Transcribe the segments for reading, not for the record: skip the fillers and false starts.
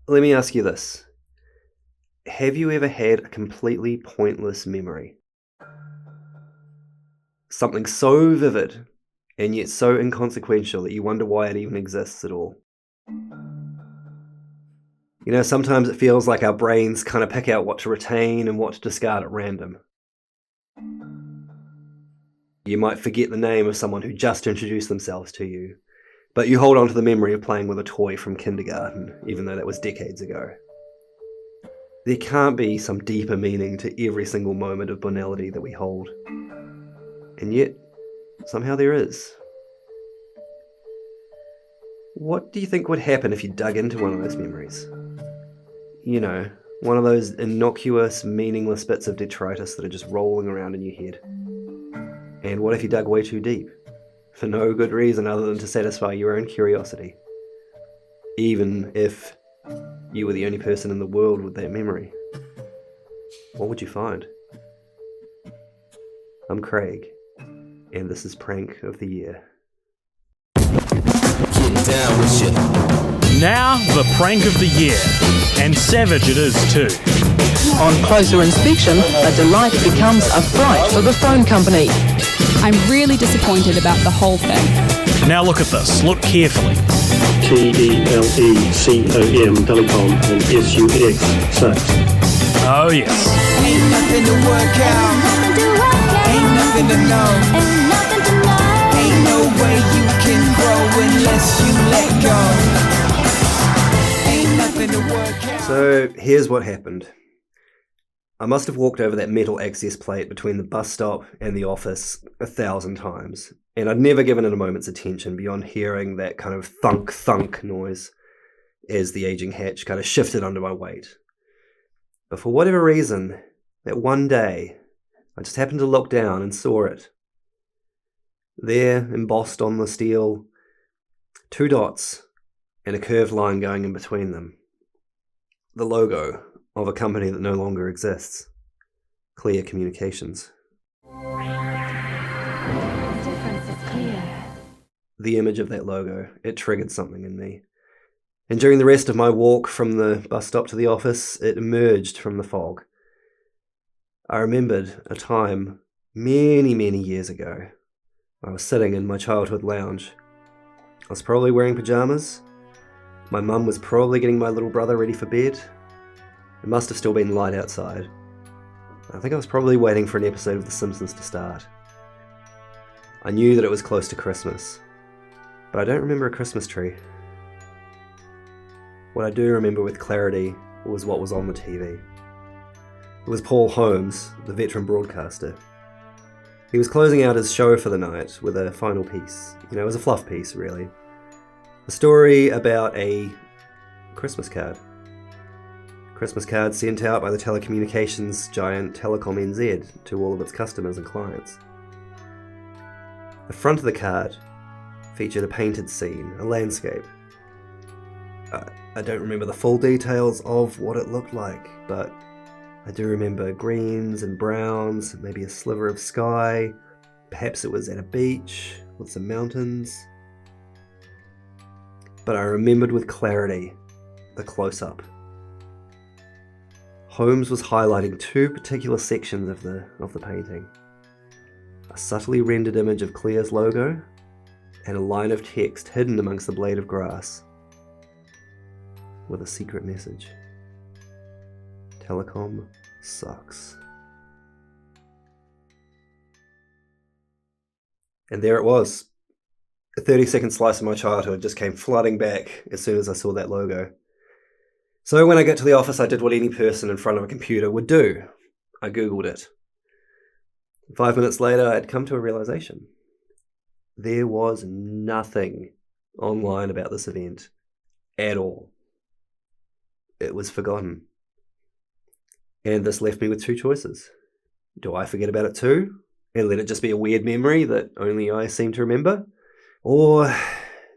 Let me ask you this. Have you ever had a completely pointless memory? Something so vivid and yet so inconsequential that you wonder why it even exists at all. You know, sometimes it feels like our brains kind of pick out what to retain and what to discard at random. You might forget the name of someone who just introduced themselves to you, but you hold on to the memory of playing with a toy from kindergarten, even though that was decades ago. There can't be some deeper meaning to every single moment of banality that we hold. And yet, somehow there is. What do you think would happen if you dug into one of those memories? You know, one of those innocuous, meaningless bits of detritus that are just rolling around in your head. And what if you dug way too deep? For no good reason other than to satisfy your own curiosity. Even if you were the only person in the world with that memory. What would you find? I'm Craig, and this is Prank of the Year. Get down with you. Now, the prank of the year. And savage it is too. On closer inspection, a delight becomes a fright for the phone company. I'm really disappointed about the whole thing. Now look at this. Look carefully. TELECOM, telecom, and SUX, sex. Oh yes. Ain't nothing to work out. Ain't nothing to know. Ain't no way you can grow unless you let go. Ain't nothing to work out. So here's what happened. I must have walked over that metal access plate between the bus stop and the office 1,000 times, and I'd never given it a moment's attention beyond hearing that kind of thunk noise as the aging hatch kind of shifted under my weight. But for whatever reason, that one day, I just happened to look down and saw it. There, embossed on the steel, 2 dots and a curved line going in between them. The logo of a company that no longer exists. Clear Communications. The difference is clear. The image of that logo, it triggered something in me. And during the rest of my walk from the bus stop to the office, it emerged from the fog. I remembered a time many years ago. I was sitting in my childhood lounge. I was probably wearing pajamas. My mum was probably getting my little brother ready for bed. It must have still been light outside. I think I was probably waiting for an episode of The Simpsons to start. I knew that it was close to Christmas, but I don't remember a Christmas tree. What I do remember with clarity was what was on the TV. It was Paul Holmes, the veteran broadcaster. He was closing out his show for the night with a final piece. You know, it was a fluff piece, really. A story about a Christmas card. Christmas card sent out by the telecommunications giant Telecom NZ to all of its customers and clients. The front of the card featured a painted scene, a landscape. I don't remember the full details of what it looked like, but I do remember greens and browns, maybe a sliver of sky. Perhaps it was at a beach with some mountains. But I remembered with clarity the close-up. Holmes was highlighting 2 particular sections of the painting. A subtly rendered image of Clear's logo and a line of text hidden amongst the blade of grass with a secret message. Telecom sucks. And there it was. A 30-second slice of my childhood just came flooding back as soon as I saw that logo. So when I got to the office, I did what any person in front of a computer would do. I Googled it. 5 minutes later, I'd come to a realization. There was nothing online about this event at all. It was forgotten. And this left me with 2 choices. Do I forget about it too, and let it just be a weird memory that only I seem to remember? Or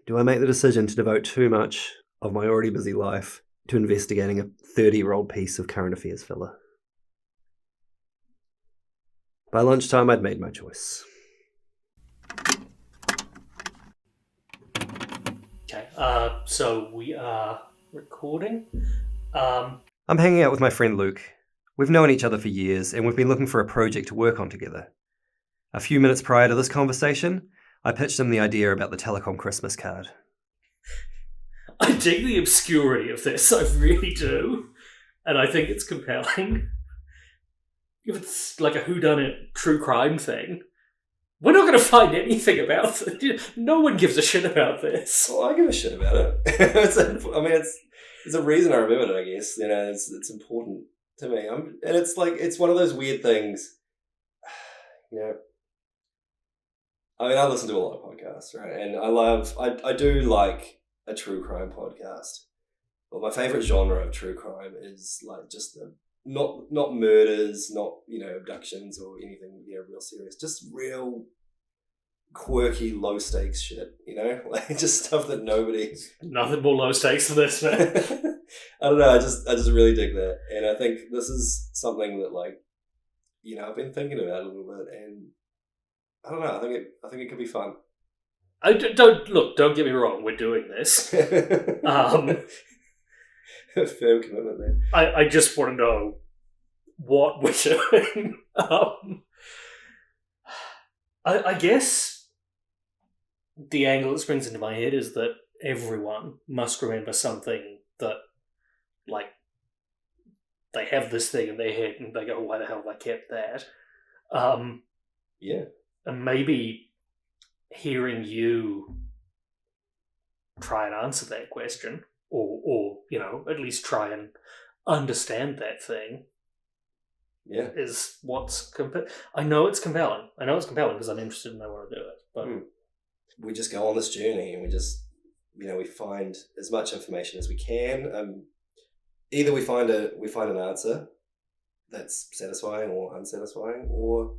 do I make the decision to devote too much of my already busy life to investigating a 30-year-old piece of current affairs filler? By lunchtime, I'd made my choice. Okay, so we are recording. I'm hanging out with my friend Luke. We've known each other for years, and we've been looking for a project to work on together. A few minutes prior to this conversation, I pitched him the idea about the telecom Christmas card. I dig the obscurity of this, I really do. And I think it's compelling. If it's like a whodunit true crime thing, we're not going to find anything about it. No one gives a shit about this. Well, I give a shit about it. It's a reason I remembered it, I guess. You know, it's important to me. And it's like, it's one of those weird things, you know. I mean, I listen to a lot of podcasts, right? And I do like a true crime podcast. But my favorite genre of true crime is like just the not murders, not, you know, abductions or anything, you know, real serious. Just real quirky, low stakes shit, you know, like just stuff that nobody. Nothing more low stakes than this, man. I don't know. I just really dig that, and I think this is something that, like, you know, I've been thinking about a little bit, and I don't know. I think it could be fun. Don't get me wrong. We're doing this. Firm commitment there. I just want to know what we're doing. I guess the angle that springs into my head is that everyone must remember something that, like, they have this thing in their head and they go, why the hell have I kept that? Yeah. And maybe hearing you try and answer that question, or you know, at least try and understand that thing, yeah, is what's I know it's compelling. I know it's compelling because I'm interested and I want to do it. But we just go on this journey and we just, you know, we find as much information as we can. Either we find an answer that's satisfying or unsatisfying, or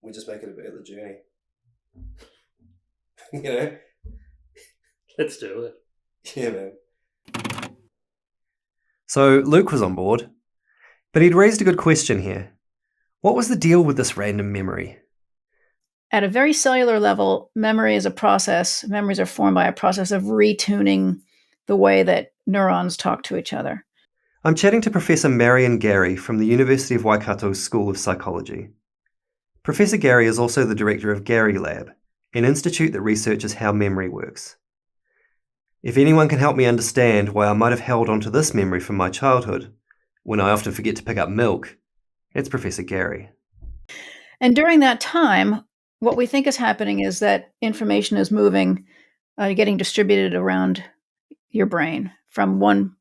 we just make it about the journey. You know? Let's do it. Yeah, man. So Luke was on board, but he'd raised a good question here. What was the deal with this random memory? At a very cellular level, memory is a process. Memories are formed by a process of retuning the way that neurons talk to each other. I'm chatting to Professor Marion Gary from the University of Waikato's School of Psychology. Professor Gary is also the director of Gary Lab, an institute that researches how memory works. If anyone can help me understand why I might have held onto this memory from my childhood, when I often forget to pick up milk, it's Professor Gary. And during that time, what we think is happening is that information is moving, getting distributed around your brain from one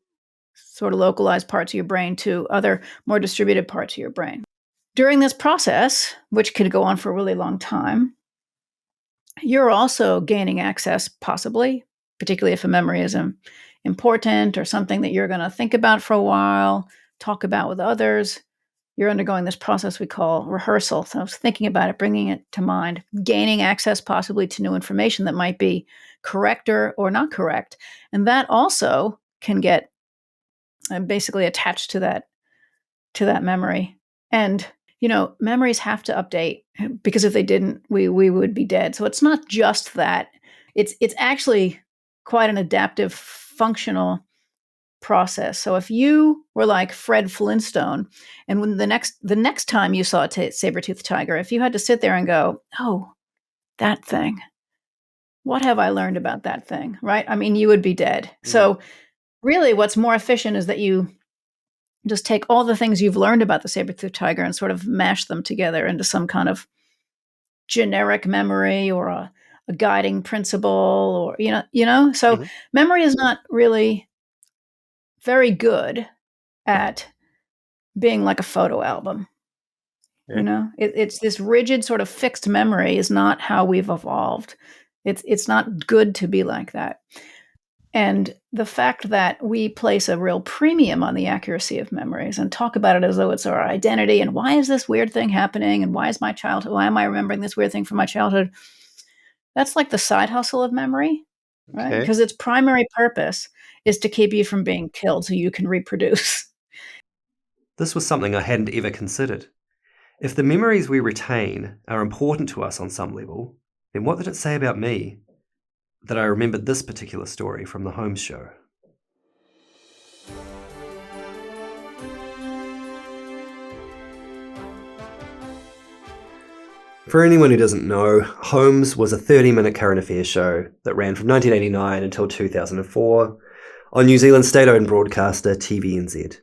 sort of localized parts of your brain to other more distributed parts of your brain. During this process, which could go on for a really long time, you're also gaining access, possibly, particularly if a memory is important or something that you're going to think about for a while, talk about with others. You're undergoing this process we call rehearsal. So I was thinking about it, bringing it to mind, gaining access possibly to new information that might be correct or not correct. And that also can get basically attached to that memory. And, you know, memories have to update, because if they didn't, we would be dead. So it's not just that. It's actually quite an adaptive, functional process. So if you were like Fred Flintstone, and when the next time you saw a saber-toothed tiger, if you had to sit there and go, oh, that thing, what have I learned about that thing, right? I mean, you would be dead. Mm. So really what's more efficient is that you just take all the things you've learned about the saber-toothed tiger and sort of mash them together into some kind of generic memory or a guiding principle, or, you know, so memory is not really very good at being like a photo album. Yeah. You know, it's this rigid sort of fixed memory is not how we've evolved. It's not good to be like that. And the fact that we place a real premium on the accuracy of memories and talk about it as though it's our identity, and why is this weird thing happening, and why am I remembering this weird thing from my childhood? That's like the side hustle of memory, right? Because its primary purpose is to keep you from being killed so you can reproduce. This was something I hadn't ever considered. If the memories we retain are important to us on some level, then what did it say about me that I remembered this particular story from the Holmes show? For anyone who doesn't know, Holmes was a 30-minute current affairs show that ran from 1989 until 2004 on New Zealand's state-owned broadcaster TVNZ.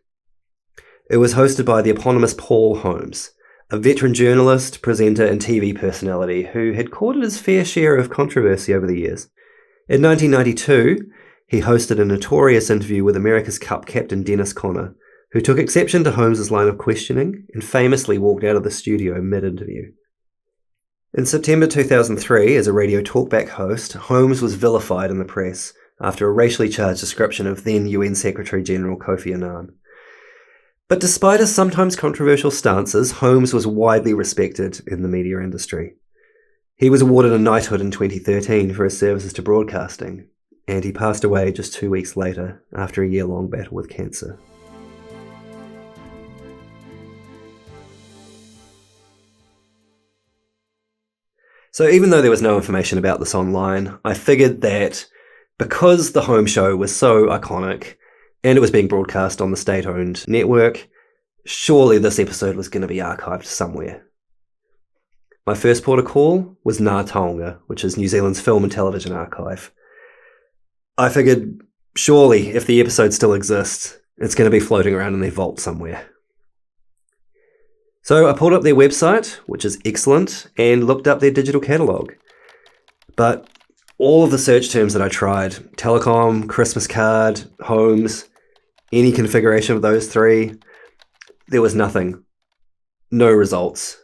It was hosted by the eponymous Paul Holmes, a veteran journalist, presenter and TV personality who had courted his fair share of controversy over the years. In 1992, he hosted a notorious interview with America's Cup captain Dennis Conner, who took exception to Holmes's line of questioning and famously walked out of the studio mid-interview. In September 2003, as a radio talkback host, Holmes was vilified in the press after a racially charged description of then UN Secretary-General Kofi Annan. But despite his sometimes controversial stances, Holmes was widely respected in the media industry. He was awarded a knighthood in 2013 for his services to broadcasting, and he passed away just 2 weeks later after a year-long battle with cancer. So even though there was no information about this online, I figured that because the Holmes show was so iconic and it was being broadcast on the state-owned network, surely this episode was going to be archived somewhere. My first port of call was Ngā Taonga, which is New Zealand's film and television archive. I figured, surely, if the episode still exists, it's going to be floating around in their vault somewhere. So I pulled up their website, which is excellent, and looked up their digital catalogue. But all of the search terms that I tried, telecom, Christmas card, Holmes, any configuration of those three, there was nothing. No results.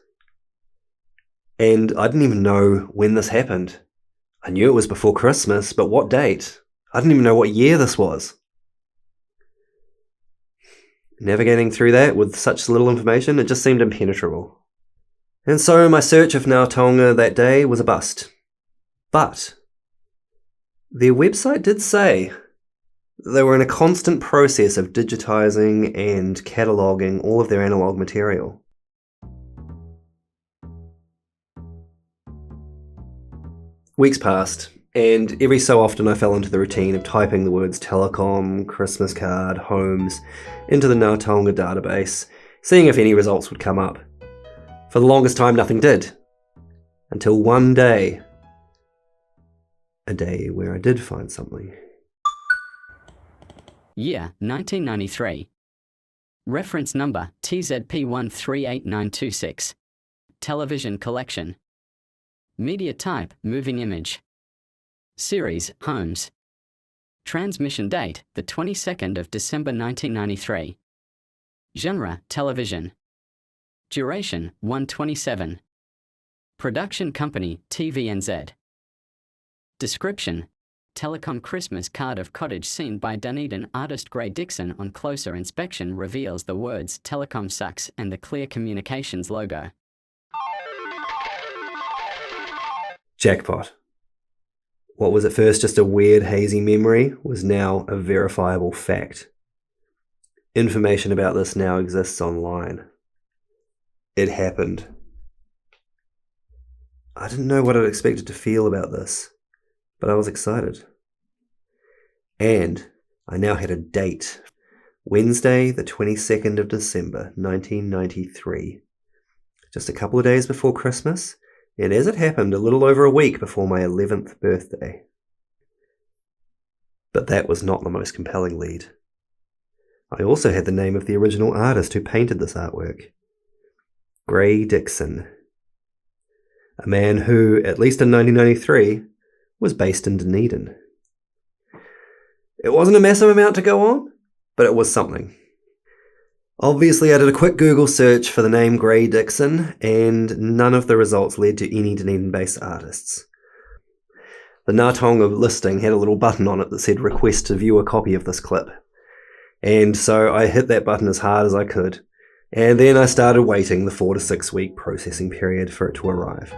And I didn't even know when this happened. I knew it was before Christmas, but what date? I didn't even know what year this was. Navigating through that with such little information, it just seemed impenetrable. And so my search of Ngā Taonga that day was a bust. But their website did say they were in a constant process of digitising and cataloguing all of their analogue material. Weeks passed, and every so often I fell into the routine of typing the words telecom, Christmas card, Holmes into the Ngā Taonga database, seeing if any results would come up. For the longest time, nothing did. Until one day. A day where I did find something. Year 1993. Reference number TZP138926. Television collection. Media type moving image. Series Holmes. Transmission date the 22nd of December 1993. Genre television. Duration 127. Production company TVNZ. Description: Telecom Christmas card of cottage scene by Dunedin artist Gray Dixon on closer inspection reveals the words Telecom sucks and the Clear Communications logo. Jackpot. What was at first just a weird, hazy memory was now a verifiable fact. Information about this now exists online. It happened. I didn't know what I'd expected to feel about this, but I was excited. And I now had a date. Wednesday, the 22nd of December, 1993. Just a couple of days before Christmas, and as it happened, a little over a week before my 11th birthday. But that was not the most compelling lead. I also had the name of the original artist who painted this artwork. Gray Dixon. A man who, at least in 1993, was based in Dunedin. It wasn't a massive amount to go on, but it was something. Obviously, I did a quick Google search for the name Gray Dixon, and none of the results led to any Dunedin-based artists. The Ngā Taonga listing had a little button on it that said request to view a copy of this clip. And so I hit that button as hard as I could, and then I started waiting the 4 to 6 week processing period for it to arrive.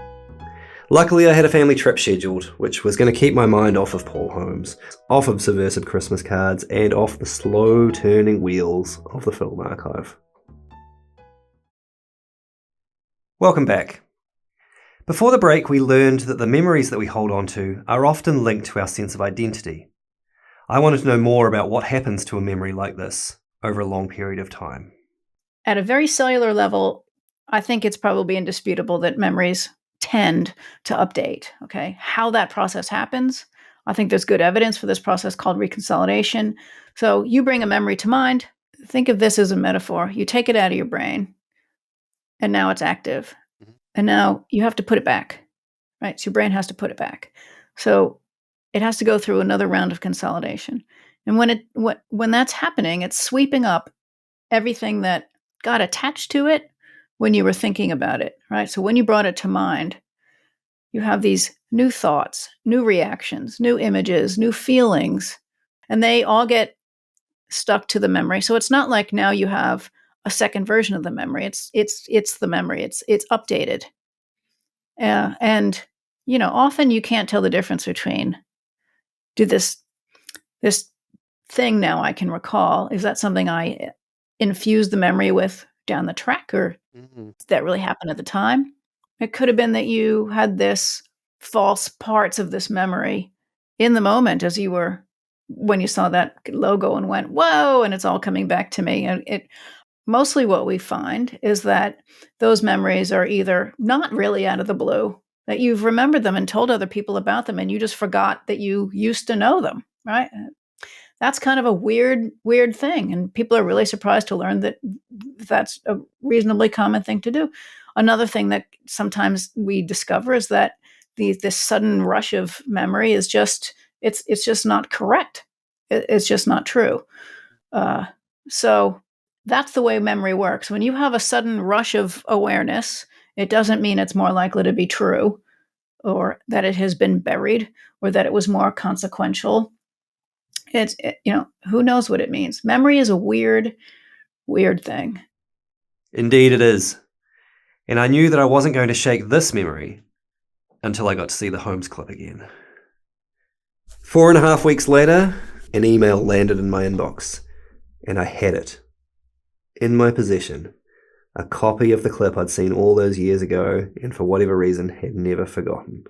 Luckily, I had a family trip scheduled, which was going to keep my mind off of Paul Holmes, off of subversive Christmas cards, and off the slow-turning wheels of the film archive. Welcome back. Before the break, we learned that the memories that we hold on to are often linked to our sense of identity. I wanted to know more about what happens to a memory like this over a long period of time. At a very cellular level, I think it's probably indisputable that memories tend to update. Okay. How that process happens, I think there's good evidence for this process called reconsolidation. So you bring a memory to mind. Think of this as a metaphor. You take it out of your brain, and now it's active. And now you have to put it back, right? So your brain has to put it back. So it has to go through another round of consolidation. And when that's happening, it's sweeping up everything that got attached to it when you were thinking about it, right? So when you brought it to mind, you have these new thoughts, new reactions, new images, new feelings, and they all get stuck to the memory. So it's not like now you have a second version of the memory. It's the memory. It's updated. And often you can't tell the difference between this thing now I can recall. Is that something I infused the memory with down the track, or did that really happen at the time? It could have been that you had this false parts of this memory in the moment when you saw that logo and went, whoa, and it's all coming back to me. And mostly what we find is that those memories are either not really out of the blue, that you've remembered them and told other people about them, and you just forgot that you used to know them, right? That's kind of a weird thing. And people are really surprised to learn that that's a reasonably common thing to do. Another thing that sometimes we discover is that this sudden rush of memory is it's just not correct. It's just not true. So that's the way memory works. When you have a sudden rush of awareness, it doesn't mean it's more likely to be true, or that it has been buried, or that it was more consequential. Who knows what it means? Memory is a weird thing. Indeed it is. And I knew that I wasn't going to shake this memory until I got to see the Holmes clip again. 4.5 weeks later, an email landed in my inbox, and I had it. In my possession, a copy of the clip I'd seen all those years ago, and for whatever reason had never forgotten.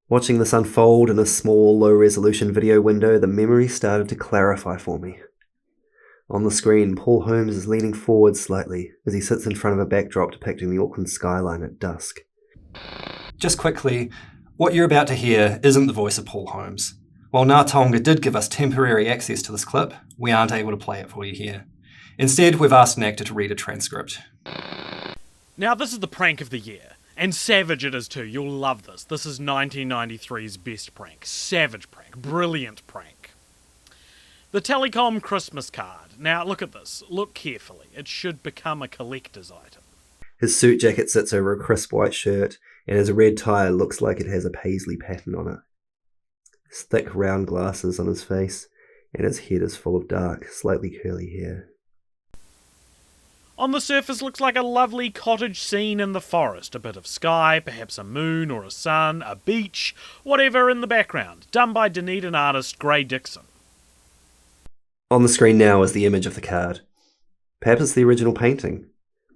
Watching this unfold in a small, low-resolution video window, the memory started to clarify for me. On the screen, Paul Holmes is leaning forward slightly as he sits in front of a backdrop depicting the Auckland skyline at dusk. Just quickly, what you're about to hear isn't the voice of Paul Holmes. While Ngā Taonga did give us temporary access to this clip, we aren't able to play it for you here. Instead, we've asked an actor to read a transcript. Now, this is the prank of the year. And savage it is too. You'll love this. This is 1993's best prank. Savage prank. Brilliant prank. The Telecom Christmas card. Now, look at this. Look carefully. It should become a collector's item. His suit jacket sits over a crisp white shirt, and his red tie looks like it has a paisley pattern on it. His thick round glasses on his face, and his head is full of dark, slightly curly hair. On the surface looks like a lovely cottage scene in the forest. A bit of sky, perhaps a moon or a sun, a beach, whatever in the background. Done by Dunedin artist Gray Dixon. On the screen now is the image of the card. Perhaps it's the original painting.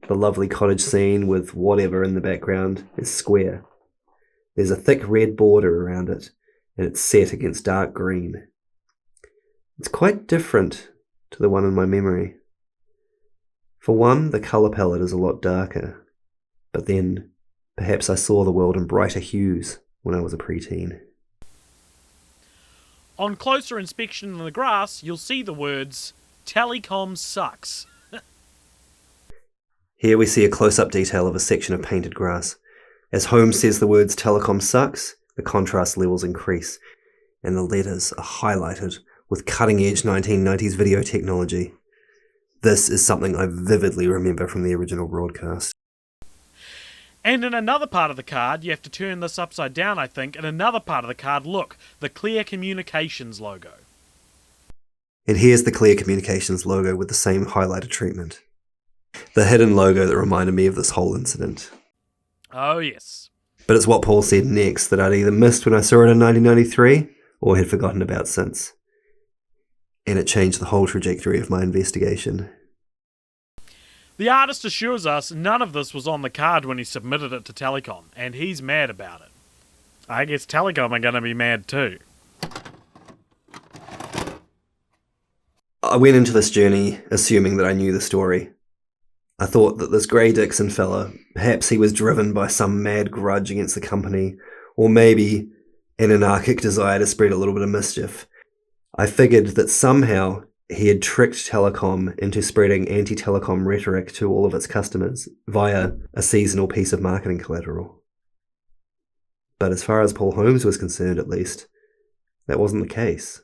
The lovely cottage scene with whatever in the background is square. There's a thick red border around it, and it's set against dark green. It's quite different to the one in my memory. For one, the colour palette is a lot darker, but then perhaps I saw the world in brighter hues when I was a preteen. On closer inspection in the grass, you'll see the words, Telecom sucks. Here we see a close-up detail of a section of painted grass. As Holmes says the words Telecom sucks, the contrast levels increase, and the letters are highlighted with cutting-edge 1990s video technology. This is something I vividly remember from the original broadcast. And in another part of the card, you have to turn this upside down, I think. In another part of the card, look, the Clear Communications logo. And here's the Clear Communications logo with the same highlighted treatment. The hidden logo that reminded me of this whole incident. Oh, yes. But it's what Paul said next that I'd either missed when I saw it in 1993 or had forgotten about since. And it changed the whole trajectory of my investigation. The artist assures us none of this was on the card when he submitted it to Telecom, and he's mad about it. I guess Telecom are going to be mad too. I went into this journey assuming that I knew the story. I thought that this Grey Dixon fella, perhaps he was driven by some mad grudge against the company, or maybe an anarchic desire to spread a little bit of mischief. I figured that somehow he had tricked Telecom into spreading anti-telecom rhetoric to all of its customers via a seasonal piece of marketing collateral. But as far as Paul Holmes was concerned, at least, that wasn't the case.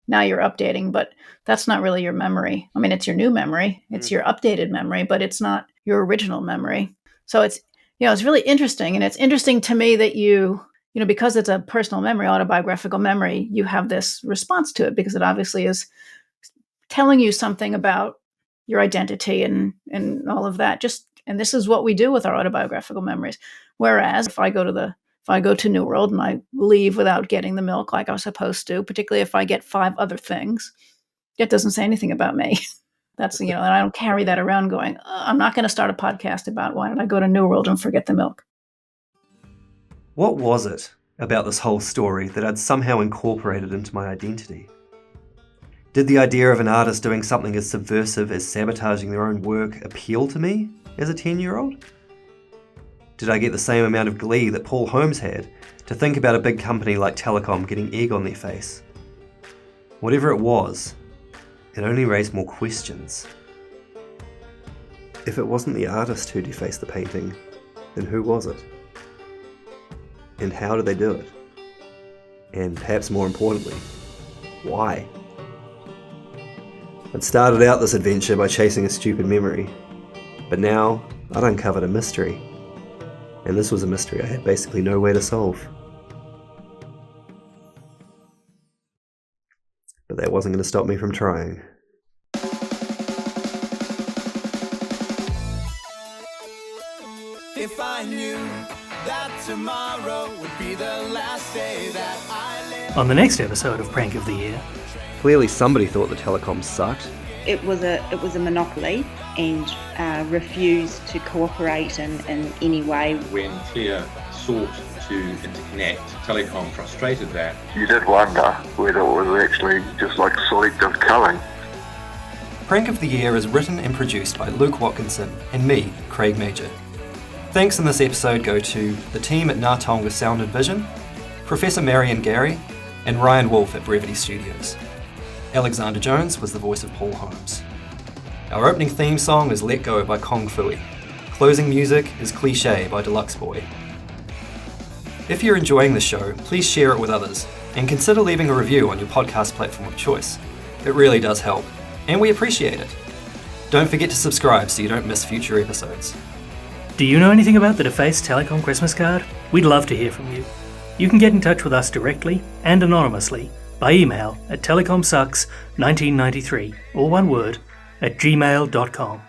Now you're updating, but that's not really your memory. I mean, it's your new memory. It's your updated memory, but it's not your original memory. So it's, it's really interesting. And it's interesting to me that you because it's a personal memory, autobiographical memory, you have this response to it because it obviously is telling you something about your identity and all of that. And this is what we do with our autobiographical memories. Whereas if I go to New World and I leave without getting the milk like I was supposed to, particularly if I get 5 other things, it doesn't say anything about me. That's, and I don't carry that around going, I'm not going to start a podcast about why did I go to New World and forget the milk. What was it about this whole story that I'd somehow incorporated into my identity? Did the idea of an artist doing something as subversive as sabotaging their own work appeal to me as a 10-year-old? Did I get the same amount of glee that Paul Holmes had to think about a big company like Telecom getting egg on their face? Whatever it was, it only raised more questions. If it wasn't the artist who defaced the painting, then who was it? And how did they do it? And perhaps more importantly, why? I'd started out this adventure by chasing a stupid memory, but now I'd uncovered a mystery. And this was a mystery I had basically no way to solve. But that wasn't going to stop me from trying. If I knew that tomorrow would be the last day that I live. On the next episode of Prank of the Year, Clearly somebody thought the telecom sucked. It was a monopoly and refused to cooperate in any way. When Clear sought to interconnect, Telecom frustrated that. You did wonder whether it was actually just like selective culling. Prank of the Year is written and produced by Luke Watkinson and me, Craig Major. Thanks in this episode go to the team at Ngātaonga Sound and Vision, Professor Marion Gary, and Ryan Wolfe at Brevity Studios. Alexander Jones was the voice of Paul Holmes. Our opening theme song is Let Go by Kong Fui. Closing music is Cliché by Deluxe Boy. If you're enjoying the show, please share it with others, and consider leaving a review on your podcast platform of choice. It really does help, and we appreciate it. Don't forget to subscribe so you don't miss future episodes. do you know anything about the defaced Telecom Christmas card? We'd love to hear from you. You can get in touch with us directly and anonymously by email at telecomsucks1993, all one word, @gmail.com.